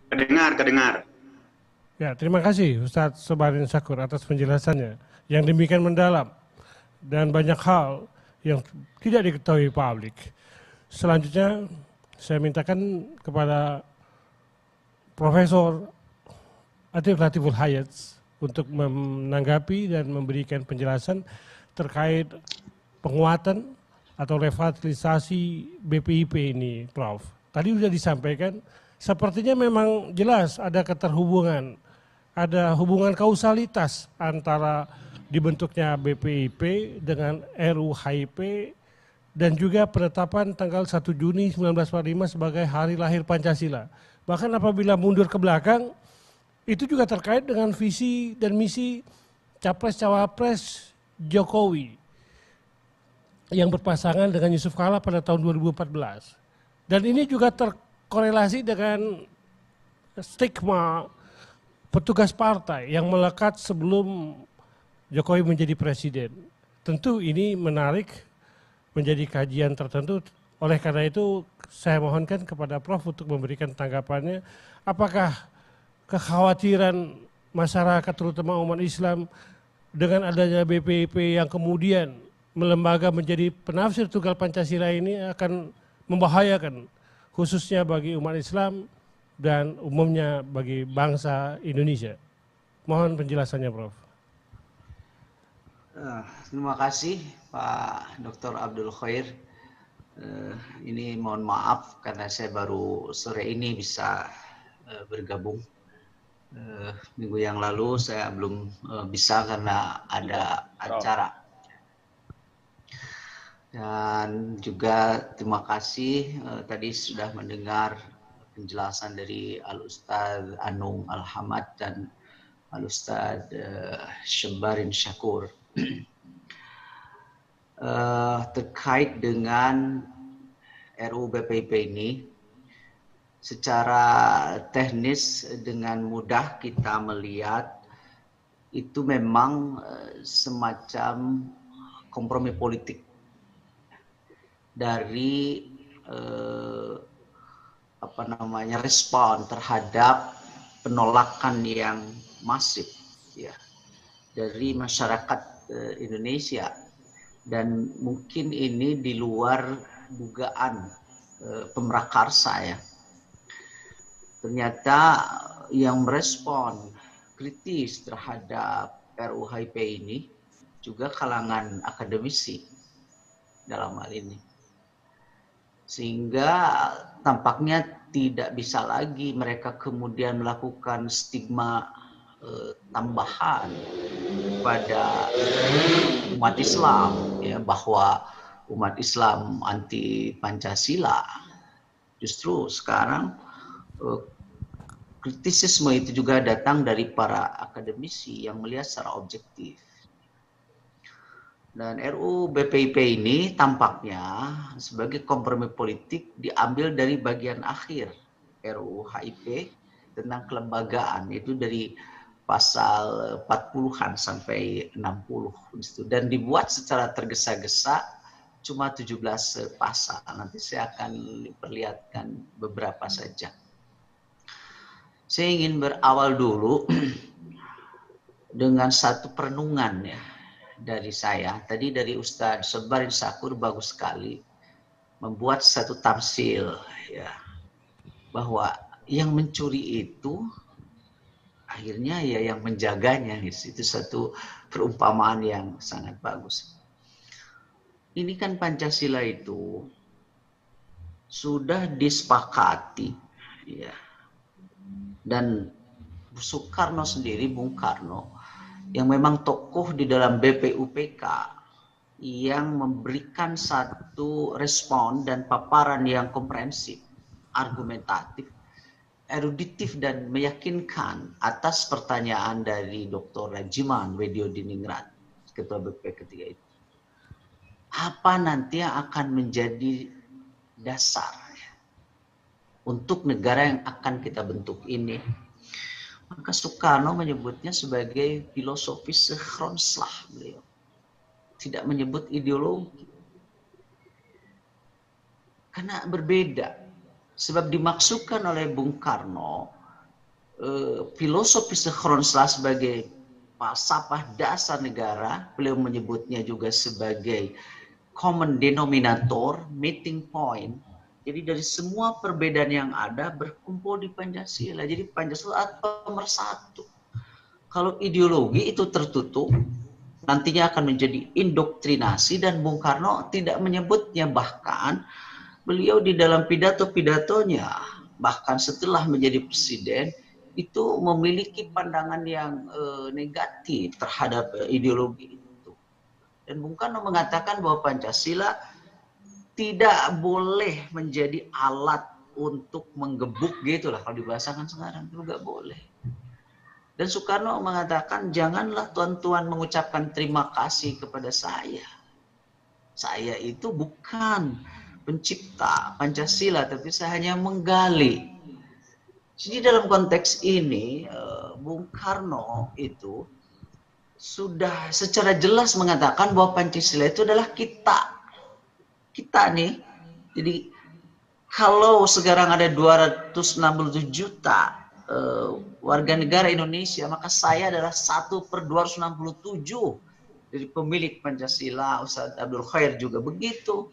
Kedengar, kedengar. Ya, terima kasih Ustadz Sobarin Syakur atas penjelasannya yang demikian mendalam dan banyak hal yang tidak diketahui publik. Selanjutnya saya mintakan kepada Profesor Atif Latiful Hayat untuk menanggapi dan memberikan penjelasan terkait penguatan atau revitalisasi BPIP ini, Prof. Tadi sudah disampaikan, sepertinya memang jelas ada keterhubungan, ada hubungan kausalitas antara dibentuknya BPIP dengan RUHIP dan juga penetapan tanggal 1 Juni 1945 sebagai hari lahir Pancasila. Bahkan apabila mundur ke belakang, itu juga terkait dengan visi dan misi Capres-Cawapres Jokowi yang berpasangan dengan Yusuf Kala pada tahun 2014. Dan ini juga terkorelasi dengan stigma petugas partai yang melekat sebelum Jokowi menjadi presiden. Tentu ini menarik menjadi kajian tertentu. Oleh karena itu saya mohonkan kepada Prof untuk memberikan tanggapannya. Apakah kekhawatiran masyarakat terutama umat Islam dengan adanya BPIP yang kemudian melembaga menjadi penafsir tunggal Pancasila ini akan membahayakan khususnya bagi umat Islam dan umumnya bagi bangsa Indonesia. Mohon penjelasannya, Prof. Terima kasih Pak Dr. Abdul Khair. Ini mohon maaf karena saya baru sore ini bisa bergabung. Minggu yang lalu saya belum bisa karena ada acara. Dan juga terima kasih tadi sudah mendengar penjelasan dari Al-Ustadz Anung Al-Hamad dan Al-Ustadz Sobarin Syakur. Terkait dengan RUU BPIP ini, secara teknis dengan mudah kita melihat itu memang semacam kompromi politik dari respon terhadap penolakan yang masif ya dari masyarakat Indonesia, dan mungkin ini di luar dugaan pemrakarsa ya. Ternyata yang merespon kritis terhadap RUHIP ini juga kalangan akademisi dalam hal ini. Sehingga tampaknya tidak bisa lagi mereka kemudian melakukan stigma tambahan pada umat Islam ya, bahwa umat Islam anti Pancasila. Justru sekarang kritisisme itu juga datang dari para akademisi yang melihat secara objektif. Dan RUU BPIP ini tampaknya sebagai kompromi politik diambil dari bagian akhir RUU HIP tentang kelembagaan, itu dari pasal 40-an sampai 60 dan dibuat secara tergesa-gesa cuma 17 pasal. Nanti saya akan perlihatkan beberapa saja. Saya ingin berawal dulu dengan satu perenungan ya dari saya. Tadi dari Ustadz Sobarin Syakur bagus sekali membuat satu tamsil ya, bahwa yang mencuri itu akhirnya ya yang menjaganya. Itu satu perumpamaan yang sangat bagus. Ini kan Pancasila itu sudah disepakati ya, dan Soekarno sendiri, Bung Karno, yang memang tokoh di dalam BPUPK yang memberikan satu respon dan paparan yang komprehensif, argumentatif, eruditif dan meyakinkan atas pertanyaan dari Dr. Rajiman Weddiodiningrat, Ketua BP ketika itu. Apa nanti yang akan menjadi dasar ya, untuk negara yang akan kita bentuk ini? Maka Soekarno menyebutnya sebagai filosofis sehronslah beliau. Tidak menyebut ideologi. Karena berbeda Sebab dimaksudkan oleh Bung Karno, filosofi Kronosla sebagai falsafah dasar negara, beliau menyebutnya juga sebagai common denominator, meeting point. Jadi dari semua perbedaan yang ada berkumpul di Pancasila. Jadi Pancasila pemersatu. Kalau ideologi itu tertutup, nantinya akan menjadi indoktrinasi, dan Bung Karno tidak menyebutnya. Bahkan beliau di dalam pidato-pidatonya, bahkan setelah menjadi presiden, itu memiliki pandangan yang negatif terhadap ideologi itu. Dan Bung Karno mengatakan bahwa Pancasila tidak boleh menjadi alat untuk menggebuk gitu lah, kalau dibahasakan sekarang itu nggak boleh. Dan Soekarno mengatakan, janganlah tuan-tuan mengucapkan terima kasih kepada saya. Saya itu bukan pencipta Pancasila, tapi saya hanya menggali. Jadi dalam konteks ini, Bung Karno itu sudah secara jelas mengatakan bahwa Pancasila itu adalah kita. Kita nih. Jadi kalau sekarang ada 267 juta warga negara Indonesia, maka saya adalah 1/267 dari pemilik Pancasila. Ustadz Abdul Khair juga begitu.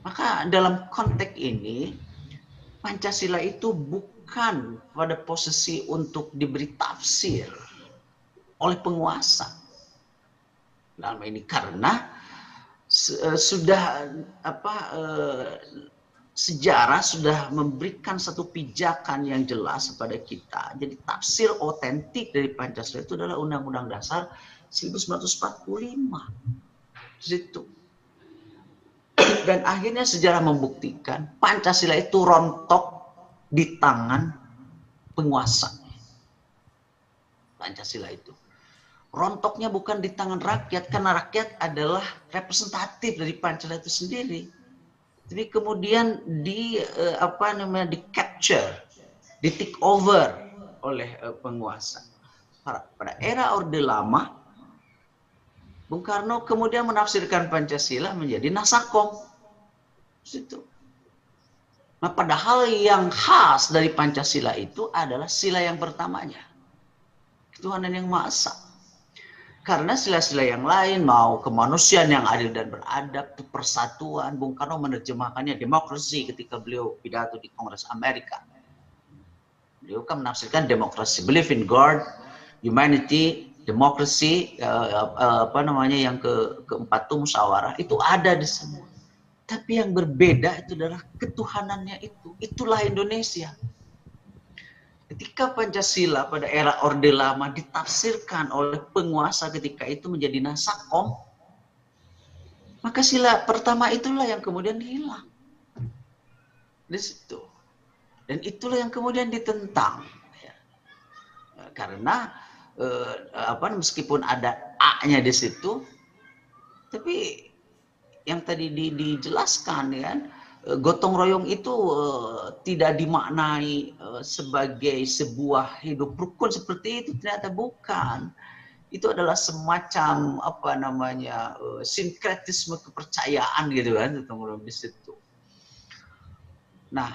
Maka dalam konteks ini, Pancasila itu bukan pada posisi untuk diberi tafsir oleh penguasa. Dalam ini karena sudah sejarah sudah memberikan satu pijakan yang jelas kepada kita. Jadi tafsir otentik dari Pancasila itu adalah Undang-Undang Dasar 1945. Situ. Dan akhirnya sejarah membuktikan Pancasila itu rontok di tangan penguasa. Pancasila itu. Rontoknya bukan di tangan rakyat, karena rakyat adalah representatif dari Pancasila itu sendiri. Tapi kemudian di capture, di take over oleh penguasa. Pada era Orde Lama, Bung Karno kemudian menafsirkan Pancasila menjadi Nasakom. Situ. Nah, padahal yang khas dari Pancasila itu adalah sila yang pertamanya, ketuhanan yang Maha Esa. Karena sila-sila yang lain, mau kemanusiaan yang adil dan beradab, persatuan, Bung Karno menerjemahkannya demokrasi ketika beliau pidato di Kongres Amerika. Beliau kan menafsirkan demokrasi, believe in God, humanity, demokrasi, yang keempat itu musyawarah, itu ada di semua. Tapi yang berbeda itu adalah ketuhanannya itu. Itulah Indonesia. Ketika Pancasila pada era Orde Lama ditafsirkan oleh penguasa ketika itu menjadi Nasakom, maka sila pertama itulah yang kemudian hilang. Di situ. Dan itulah yang kemudian ditentang. Karena meskipun ada A-nya di situ, tapi yang tadi dijelaskan ya, gotong royong itu tidak dimaknai sebagai sebuah hidup rukun seperti itu, ternyata bukan. Itu adalah semacam sinkretisme kepercayaan gitu kan, gotong royong di situ. Nah,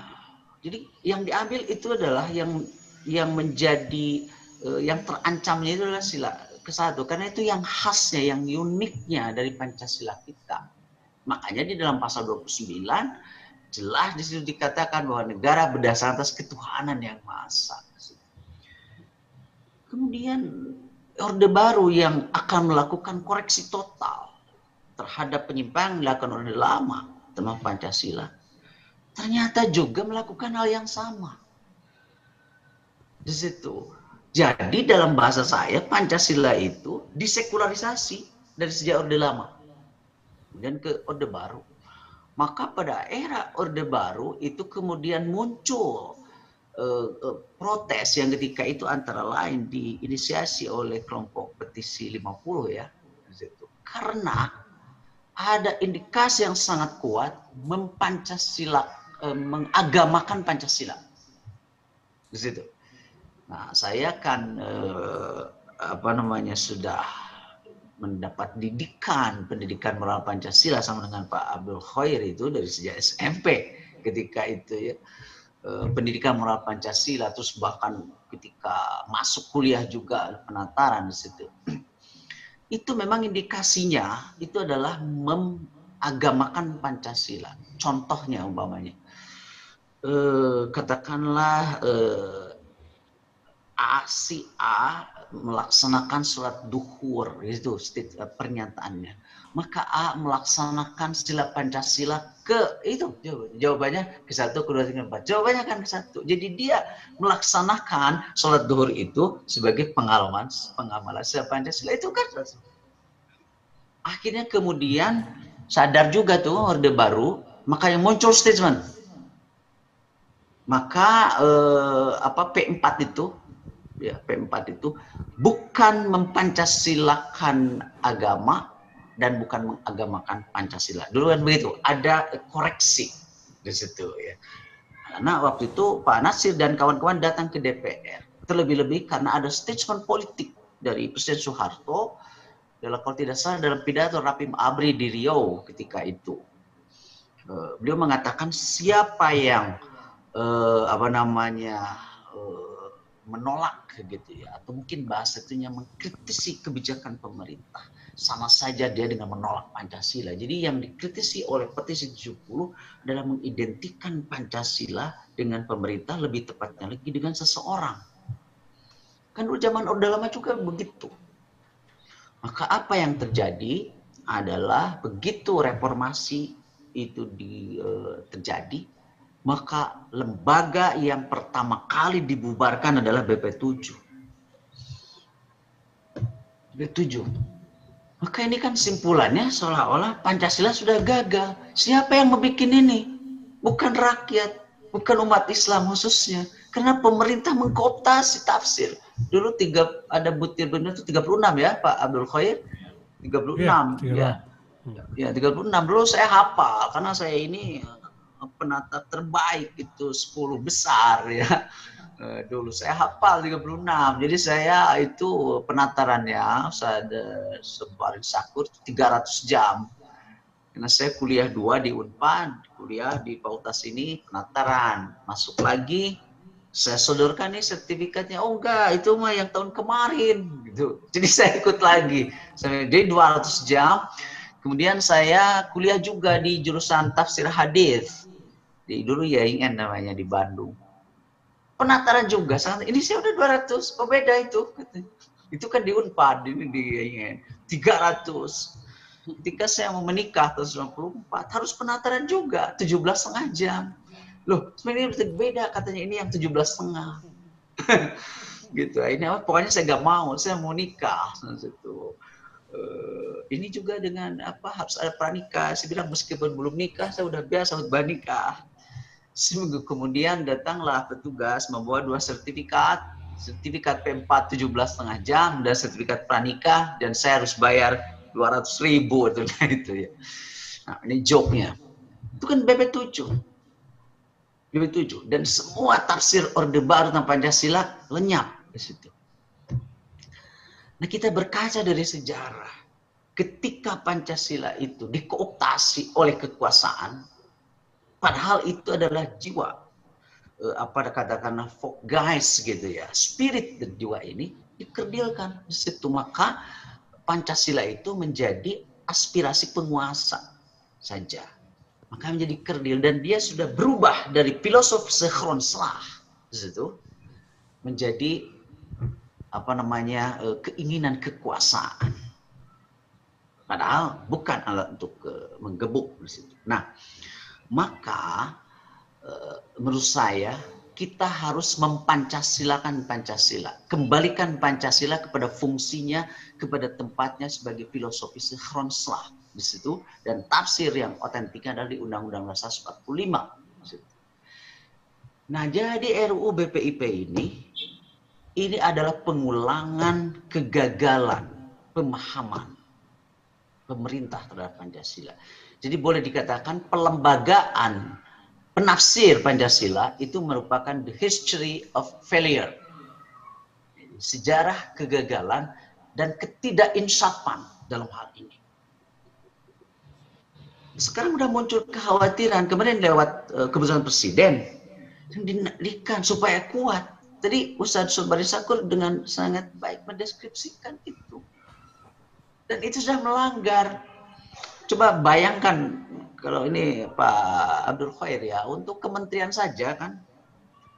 jadi yang diambil itu adalah yang menjadi yang terancamnya itu adalah sila ke-1, karena itu yang khasnya, yang uniknya dari Pancasila kita. Makanya di dalam pasal 29 jelas di situ dikatakan bahwa negara berdasarkan atas ketuhanan yang Maha Esa. Kemudian Orde Baru yang akan melakukan koreksi total terhadap penyimpangan yang dilakukan Orde Lama tentang Pancasila, ternyata juga melakukan hal yang sama. Di situ. Jadi dalam bahasa saya, Pancasila itu disekularisasi dari sejak Orde Lama. Kemudian ke Orde Baru. Maka pada era Orde Baru itu kemudian muncul protes yang ketika itu antara lain diinisiasi oleh kelompok petisi 50 ya. Karena ada indikasi yang sangat kuat mengagamakan Pancasila. Di situ. Nah, saya kan sudah mendapat pendidikan moral Pancasila sama dengan Pak Abdul Khair itu dari sejak SMP. ketika itu ya. Pendidikan moral Pancasila, terus bahkan ketika masuk kuliah juga penataran di situ. Itu memang indikasinya itu adalah memagamakan Pancasila. Contohnya umpamanya, katakanlah si A melaksanakan sholat duhur, itu pernyataannya. Maka A melaksanakan sila Pancasila itu jawabannya ke 1, ke 2, 3, 4. Jawabannya kan ke 1. Jadi dia melaksanakan sholat duhur itu sebagai pengamalan sila Pancasila itu kan. Akhirnya kemudian sadar juga tuh Orde Baru, maka yang muncul statement. Maka P4 itu ya, P4 itu bukan mempancasilakan agama dan bukan mengagamakan Pancasila. Dulu kan begitu, ada koreksi di situ ya. Karena waktu itu Pak Nasir dan kawan-kawan datang ke DPR. Terlebih-lebih karena ada statement politik dari Presiden Soeharto, kalau tidak salah dalam pidato Rapim Abri di Riau ketika itu. Beliau mengatakan siapa yang menolak gitu ya, atau mungkin bahasa itunya mengkritisi kebijakan pemerintah, sama saja dia dengan menolak Pancasila. Jadi yang dikritisi oleh petisi 70 adalah mengidentikan Pancasila dengan pemerintah, lebih tepatnya lagi dengan seseorang. Kan dulu zaman Orde Lama juga begitu. Maka apa yang terjadi adalah begitu reformasi itu terjadi, maka lembaga yang pertama kali dibubarkan adalah BP7. BP7. Maka ini kan simpulannya seolah-olah Pancasila sudah gagal. Siapa yang membuat ini? Bukan rakyat, bukan umat Islam khususnya. Karena pemerintah mengkooptasi tafsir. Dulu ada butir benar itu 36 ya Pak Abdul Khair. 36 ya. Ya 36. Dulu saya hafal karena saya ini penata terbaik itu 10 besar ya. Dulu saya hafal 36. Jadi saya itu penatarannya saya ada sebarin sakur 300 jam. Karena saya kuliah 2 di Unpad, kuliah di Fakultas ini penataran. Masuk lagi saya sodorkan nih sertifikatnya. Oh enggak, itu mah yang tahun kemarin gitu. Jadi saya ikut lagi. Jadi 200 jam. Kemudian saya kuliah juga di jurusan tafsir hadis. Dulu ya ingin namanya di Bandung. Penataran juga, ini saya udah 200, oh beda itu. Itu kan di Unpad, ini di ingin 300. Ketika saya mau menikah tahun 94, harus penataran juga, 17,5 jam. Loh, sebenarnya beda katanya ini yang 17,5. Gitu, ini pokoknya saya nggak mau, saya mau nikah. Ini juga dengan harus ada pranikah. Saya bilang meskipun belum nikah, saya udah biasa bernikah. Seminggu kemudian datanglah petugas membawa 2 sertifikat P4 17,5 jam dan sertifikat pranikah, dan saya harus bayar 200.000 itu ya. Nah, ini joke-nya. Itu kan BP7 dan semua tafsir Orde Baru tentang Pancasila lenyap di situ. Nah, kita berkaca dari sejarah. Ketika Pancasila itu dikooptasi oleh kekuasaan, padahal itu adalah jiwa, katakanlah folk guys gitu ya, spirit dan jiwa ini dikerdilkan di situ. Maka Pancasila itu menjadi aspirasi penguasa saja. Maka menjadi kerdil, dan dia sudah berubah dari filosofi sekhronslag di situ menjadi keinginan kekuasaan. Padahal bukan alat untuk menggebuk di situ. Nah, maka menurut saya kita harus mempancasilakan Pancasila, kembalikan Pancasila kepada fungsinya, kepada tempatnya sebagai filosofi sekhronslag di situ, dan tafsir yang otentiknya adalah di Undang-Undang Dasar 45. Nah, jadi RUU BPIP ini adalah pengulangan kegagalan pemahaman pemerintah terhadap Pancasila. Jadi boleh dikatakan pelembagaan penafsir Pancasila itu merupakan the history of failure. Sejarah kegagalan dan ketidakinsafan dalam hal ini. Sekarang udah muncul kekhawatiran, kemarin lewat keputusan presiden, yang dinaikkan supaya kuat. Tadi Ustadz Sobari Sakur dengan sangat baik mendeskripsikan itu. Dan itu sudah melanggar. Coba bayangkan, kalau ini Pak Abdul Khair ya, untuk kementerian saja kan,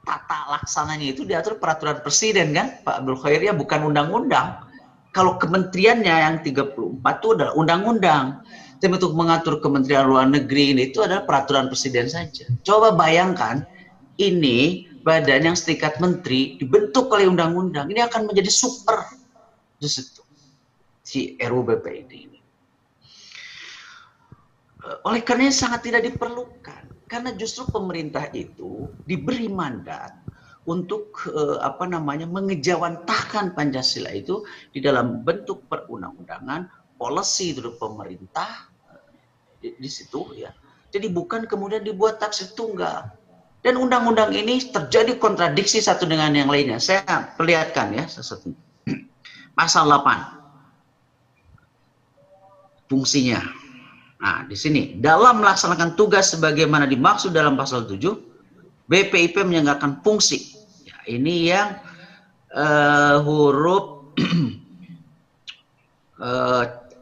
tata laksananya itu diatur peraturan presiden kan, Pak Abdul Khair ya, bukan undang-undang. Kalau kementeriannya yang 34 itu adalah undang-undang. Tapi untuk mengatur Kementerian Luar Negeri ini itu adalah peraturan presiden saja. Coba bayangkan, ini badan yang setingkat menteri dibentuk oleh undang-undang. Ini akan menjadi super di situ, si RUU BPID ini. Oleh karena sangat tidak diperlukan. Karena justru pemerintah itu diberi mandat untuk mengejawantahkan Pancasila itu di dalam bentuk perundang-undangan, policy dari pemerintah di situ ya. Jadi bukan kemudian dibuat tafsir tunggal. Dan undang-undang ini terjadi kontradiksi satu dengan yang lainnya. Saya perlihatkan ya sesuatu. Pasal 8. Fungsinya. Nah, di sini dalam melaksanakan tugas sebagaimana dimaksud dalam pasal 7, BPIP menyelenggarakan fungsi. Ya, ini yang huruf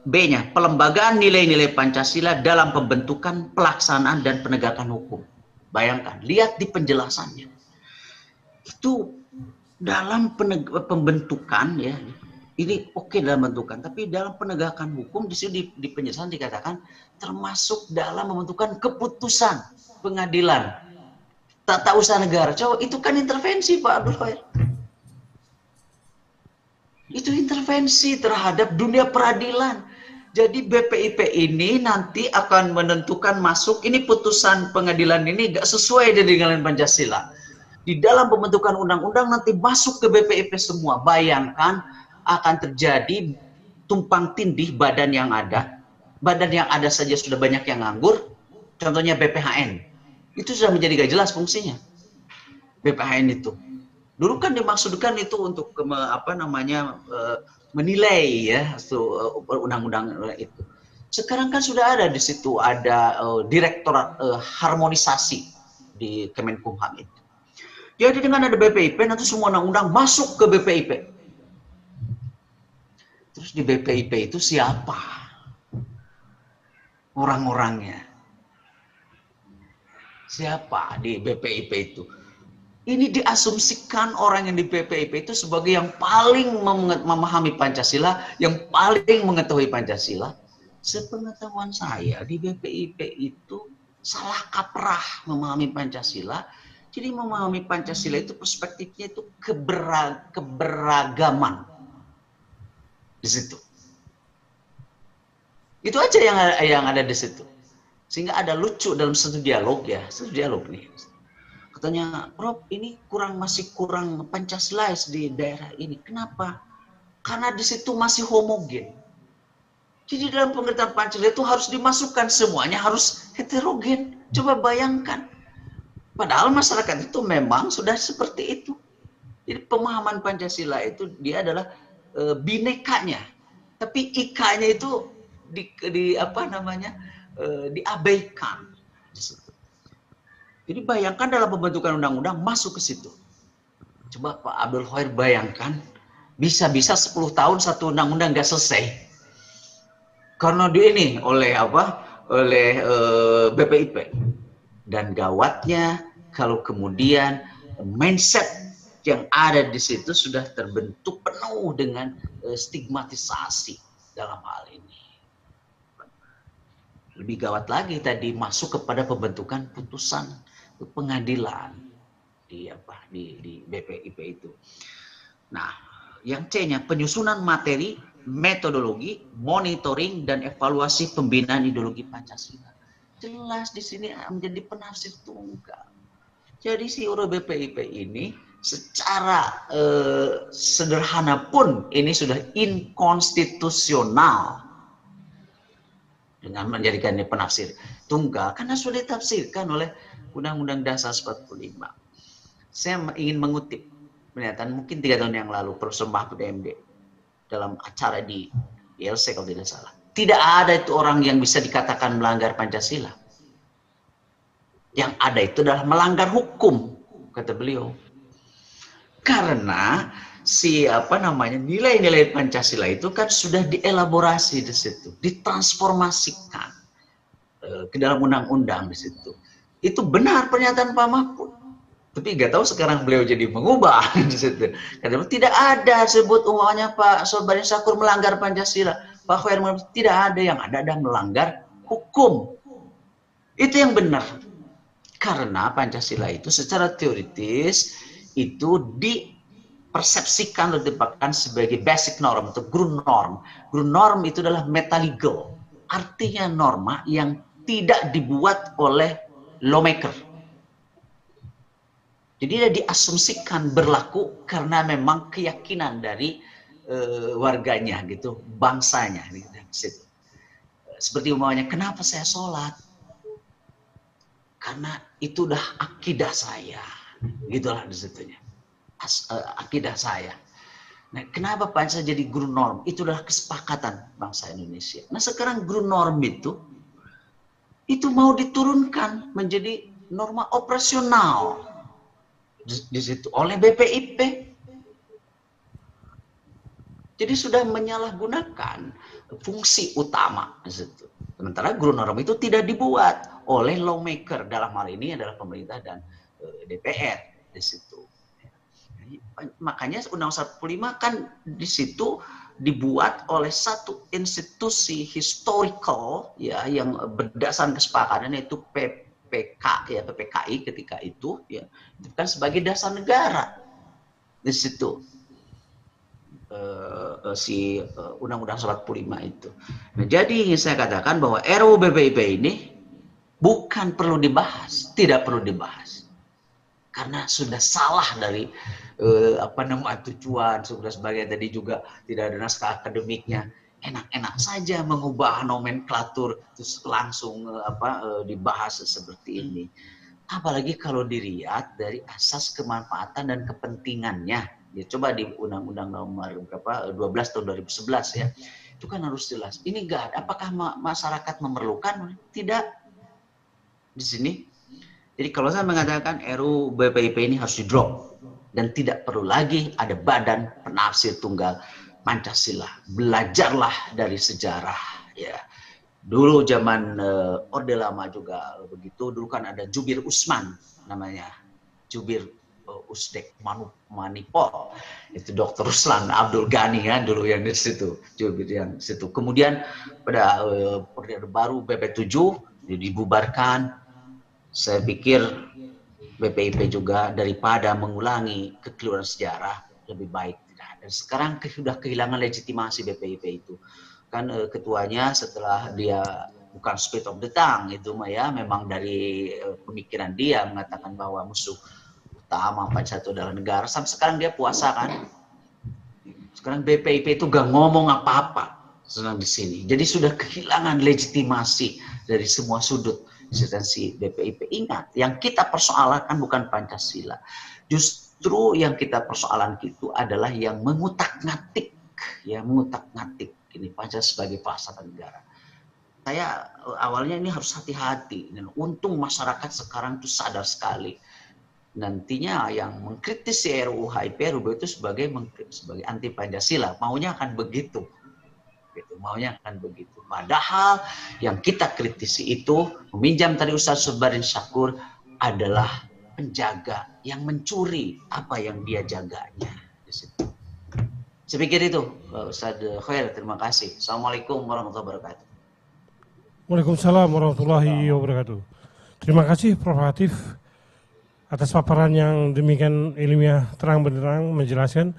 B-nya, pelembagaan nilai-nilai Pancasila dalam pembentukan, pelaksanaan, dan penegakan hukum. Bayangkan, lihat di penjelasannya. Itu dalam pembentukan, ya, ini oke dalam pembentukan, tapi dalam penegakan hukum, di sini di penjelasan dikatakan, termasuk dalam pembentukan keputusan pengadilan, tata usaha negara. Coba, itu kan intervensi, Pak Abdul Khair. Itu intervensi terhadap dunia peradilan. Jadi BPIP ini nanti akan menentukan masuk, ini putusan pengadilan ini nggak sesuai dengan Pancasila. Di dalam pembentukan undang-undang nanti masuk ke BPIP semua. Bayangkan akan terjadi tumpang tindih badan yang ada. Badan yang ada saja sudah banyak yang nganggur. Contohnya BPHN. Itu sudah menjadi gak jelas fungsinya. BPHN itu. Dulu kan dimaksudkan itu untuk menilai ya undang-undang itu. Sekarang kan sudah ada di situ, ada direktorat harmonisasi di Kemenkumham itu. Jadi dengan ada BPIP nanti semua undang-undang masuk ke BPIP. Terus di BPIP itu siapa orang-orangnya? Siapa di BPIP itu? Ini diasumsikan orang yang di BPIP itu sebagai yang paling memahami Pancasila, yang paling mengetahui Pancasila. Sepengetahuan saya di BPIP itu salah kaprah memahami Pancasila. Jadi memahami Pancasila itu perspektifnya itu keberagaman di situ. Itu aja yang ada di situ. Sehingga ada lucu dalam satu dialog ya, satu dialog nih. Katanya, Prof, ini masih kurang Pancasilais di daerah ini. Kenapa? Karena di situ masih homogen. Jadi dalam pengertian Pancasila itu harus dimasukkan semuanya, harus heterogen. Coba bayangkan. Padahal masyarakat itu memang sudah seperti itu. Jadi pemahaman Pancasila itu dia adalah binekanya. Tapi ikanya itu diabaikan. Jadi bayangkan dalam pembentukan undang-undang masuk ke situ. Coba Pak Abdul Khair bayangkan, bisa-bisa 10 tahun satu undang-undang nggak selesai. Karena ini oleh BPIP. Dan gawatnya kalau kemudian mindset yang ada di situ sudah terbentuk penuh dengan stigmatisasi dalam hal ini. Lebih gawat lagi tadi masuk kepada pembentukan putusan pengadilan di BPIP itu. Nah, yang C-nya penyusunan materi, metodologi, monitoring dan evaluasi pembinaan ideologi Pancasila. Jelas di sini menjadi penafsir tunggal. Jadi si UU BPIP ini secara sederhana pun ini sudah inkonstitusional dengan menjadikannya penafsir tunggal karena sudah ditafsirkan oleh Undang-Undang Dasar 45. Saya ingin mengutip pernyataan mungkin 3 tahun yang lalu Profesor Mahfud MD dalam acara di ILC kalau tidak salah. Tidak ada itu orang yang bisa dikatakan melanggar Pancasila. Yang ada itu adalah melanggar hukum, kata beliau. Karena nilai-nilai Pancasila itu kan sudah dielaborasi di situ, ditransformasikan ke dalam undang-undang di situ. Itu benar pernyataan Pak Mahfud. Tapi nggak tahu sekarang beliau jadi mengubah di situ. Karena tidak ada sebut umpamanya Pak Sobari Syakur melanggar Pancasila. Pak Khoir tidak ada, yang ada melanggar hukum. Itu yang benar. Karena Pancasila itu secara teoritis itu dipersepsikan atau dipakai sebagai basic norm atau ground norm. Ground norm itu adalah metalegal. Artinya norma yang tidak dibuat oleh lawmaker. Jadi dia diasumsikan berlaku karena memang keyakinan dari warganya gitu, bangsanya gitu. Seperti umpamanya, kenapa saya sholat? Karena itu udah akidah saya, gitulah disitunya. Akidah saya. Nah, kenapa Pancasila jadi ground norm? Itu adalah kesepakatan bangsa Indonesia. Nah, sekarang ground norm itu mau diturunkan menjadi norma operasional di situ oleh BPIP. Jadi sudah menyalahgunakan fungsi utama di situ. Sementara ground norm itu tidak dibuat oleh lawmaker, dalam hal ini adalah pemerintah dan DPR di situ. Makanya Undang-Undang 45 kan di situ dibuat oleh satu institusi historical ya yang berdasarkan kesepakatan, yaitu PPKI ketika itu ya, itu kan sebagai dasar negara di situ. Undang-Undang 45 itu. Nah, jadi saya katakan bahwa RUU BPIP ini bukan perlu dibahas, tidak perlu dibahas. Karena sudah salah dari tujuan, sudah sebagai tadi juga tidak ada naskah akademiknya. Enak-enak saja mengubah nomenklatur terus langsung dibahas seperti ini. Apalagi kalau dilihat dari asas kemanfaatan dan kepentingannya. Ya, coba di Undang-Undang nomor 12 tahun 2011 ya, itu kan harus jelas. Ini enggak ada. Apakah masyarakat memerlukan? Tidak. Di sini. Jadi kalau saya mengatakan RUU BPIP ini harus di-drop dan tidak perlu lagi ada badan penafsir tunggal Pancasila. Belajarlah dari sejarah ya. Dulu zaman Orde Lama juga begitu. Dulu kan ada Jubir Usman namanya. Jubir Usdek Manipol, itu Dr. Ruslan Abdul Ghani ya dulu yang di situ, yang situ. Kemudian pada Orde Baru BP7 dibubarkan. Saya pikir BPIP juga daripada mengulangi kekeliruan sejarah lebih baik tidak. Dan sekarang sudah kehilangan legitimasi BPIP itu. Kan ketuanya setelah dia bukan split of the tongue itu ya, memang dari pemikiran dia mengatakan bahwa musuh utama Pancasila itu adalah negara. Sampai sekarang dia puasa kan. Sekarang BPIP itu gak ngomong apa-apa senang di sini. Jadi sudah kehilangan legitimasi dari semua sudut eksistensi BPIP. Ingat, yang kita persoalkan bukan Pancasila. Justru yang kita persoalan itu adalah yang mengutak-ngatik, ya mengutak-ngatik ini Pancasila sebagai falsafah negara. Saya awalnya ini harus hati-hati. Dan untung masyarakat sekarang itu sadar sekali. Nantinya yang mengkritisi RUU HIP itu sebagai anti Pancasila, maunya akan begitu, gitu, maunya akan begitu. Padahal yang kita kritisi itu, meminjam tadi Ustaz Sobari Syakur, adalah penjaga yang mencuri apa yang dia jaganya. Saya pikir itu, Ustaz Khoir, terima kasih. Assalamualaikum warahmatullahi wabarakatuh. Waalaikumsalam warahmatullahi wabarakatuh. Terima kasih Prof. Latif atas paparan yang demikian ilmiah terang benderang menjelaskan